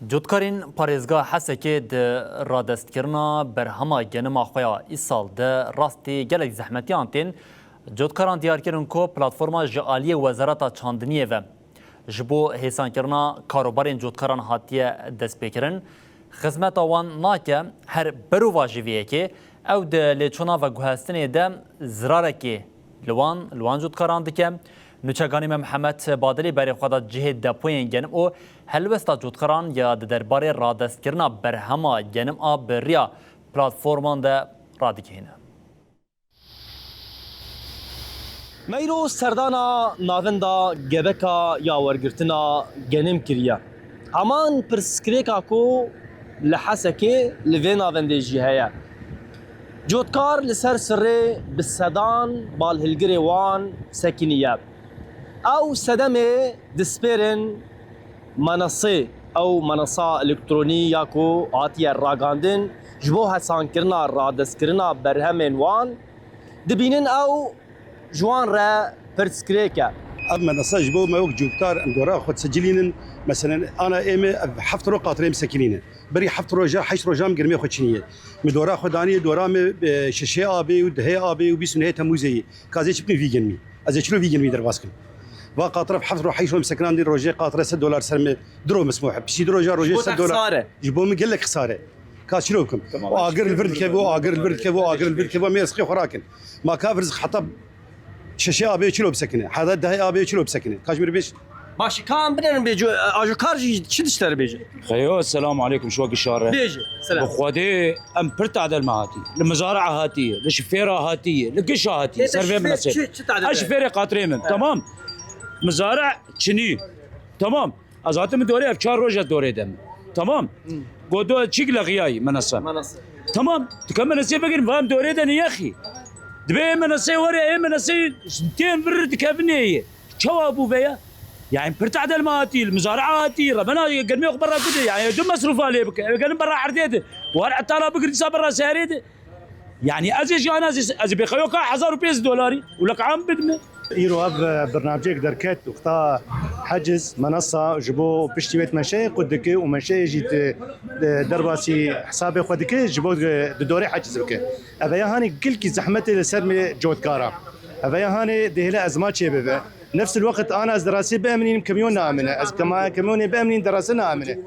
جودکارین پارێزگا حەسەکێ di radestkirina berhema genima xwe ya îsal de rastî gelek zehmetiyan tên cotkaran diyarkirin ku platforma ji aliyê Wezareta Çandiniyê ve ji bo hêsankirina karobarên cotkaran hatiye destpêkirin xizmeta wan nake her berova jiviyekê ew di lêçûna ve guhestinê de zirarekê li wan cotkaran dike. نوچگانی محمد بادلی برای خود جهت دپوین گنم او هلوستا جودکران یا درباره رادستکرنا برهما گنم آب بریا پلتفرمان ده رادیکینه. میرو سردانا ناوندا گبکا یا ورگرتنا گنم کریه. همان پرسکریکا کو لحسکی لوی ناونده جیهه. جودکار لسر سره بسدان بالهلگری وان سکنیه. او سدمه دسپرن منصه او منصه الکترونی یاکو آتیه راگاندن جبو حسان کرنا رادس کرنا برهمین وان دبینن او جوان را پرسکریکه. اما منصه جبو ما وقت جوكتار اندورا خد سجلين مثلا انا ايمي حفت رو قاطرين مسكنين بري حفت رو جا حيش رو جام قرمي خد شنيه مدورا خداني دورا ششي ابي ودهي ابي وبيسنه تموزي كازي شبني في جنمي از شنو في جنمي در واسكن وقاطر حفت رو حيش رو مسكنان دي روجي قاطره $6 سرمي درو مسموح بشي درو جا روجي $6 جبو مقل لك خساره كاس شنو بكم واقر البرد كيفو واقر البرد كيفو واقر البرد كيفو ما يسقي خراكن ما كافرز حطب ششي ابي كيلو بسكنه هذا دهي ابي كيلو بسكنه كاشمير بيش ماشي كان بدنا بيجو اجو كارجي شو تشتري بيجي خيو السلام عليكم شو الشارع بيجي سلام بخوادي ام برت عدل مهاتي المزارع هاتيه الشفيره هاتيه القشه هاتيه سيرفي من الشفيره قاطرين من تمام مزارع شني تمام ازات من دوري افكار روجه دوري دم تمام قدو تشيك لغياي منصه تمام تكمل نسيب بقين فهم دوري دني يا اخي دبي منصه وري اي منصه سنتين برد كابنيه شو ابو بيا يعني برت عدل ماتي المزارعاتي ربنا قرمي برا كده يعني دم مصروف عليه قال برا عرديته وهر طالب بقرد برا ساريته يعني ازيج انا از بخيوك $1000 ولك عام بدمه ايرو اب برنامجك دركت وقتا حجز منصه جبو بشتي بيت مشاي قدك ومشاي جيت درباسي حسابي خدك جبو دوري حجز بك ابا هاني كلكي زحمتي لسرمي جودكارا ابا هاني دهلا ازمات شبه نفس الوقت انا از دراسي بامنين كميون امنه از كما كميون بامنين دراسنا امنه